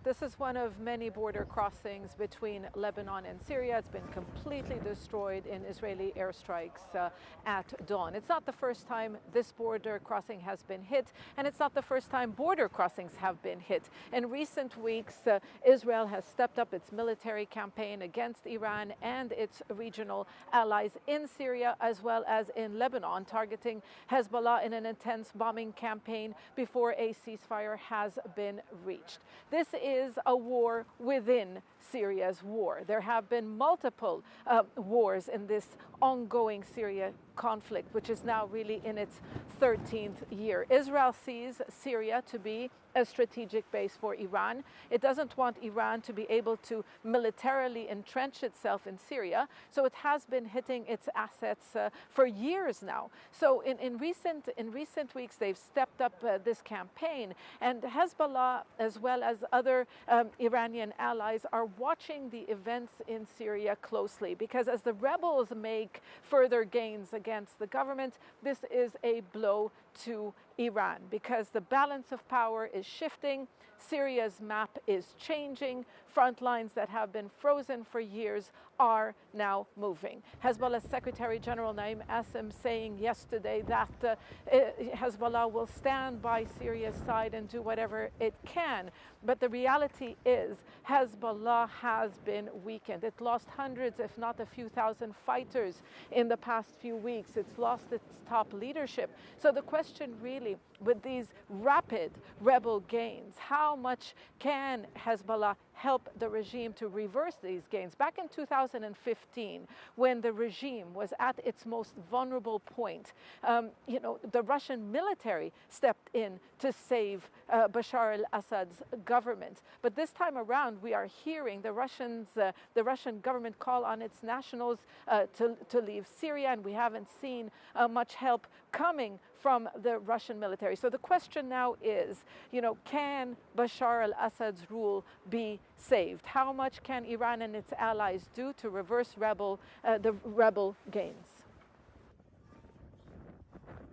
This is one of many border crossings between Lebanon and Syria. It's been completely destroyed in Israeli airstrikes at dawn. It's not the first time this border crossing has been hit, and it's not the first time border crossings have been hit. In recent weeks, Israel has stepped up its military campaign against Iran and its regional allies in Syria as well as in Lebanon, targeting Hezbollah in an intense bombing campaign before a ceasefire has been reached. This is a war within Syria's war. There have been multiple wars in this ongoing Syria conflict, which is now really in its 13th year. Israel sees Syria to be a strategic base for Iran. It doesn't want Iran to be able to militarily entrench itself in Syria, so it has been hitting its assets for years now. So in recent weeks, they've stepped up this campaign, and Hezbollah, as well as other Iranian allies, are watching the events in Syria closely, because as the rebels make further gains against the government, this is a blow to Iran, because the balance of power is shifting. Syria's map is changing. Front lines that have been frozen for years are now moving. Hezbollah's Secretary General Naim Qassem saying yesterday that Hezbollah will stand by Syria's side and do whatever it can. But the reality is Hezbollah has been weakened. It lost hundreds, if not a few thousand fighters in the past few weeks. It's lost its top leadership. So the question really, with these rapid rebel gains, how much can Hezbollah help the regime to reverse these gains? Back in 2015, when the regime was at its most vulnerable point, the Russian military stepped in to save Bashar al-Assad's government. But this time around, we are hearing the Russian government call on its nationals to leave Syria, and we haven't seen much help coming from the Russian military. So the question now is, can Bashar al-Assad's rule be saved? How much can Iran and its allies do to reverse the rebel gains?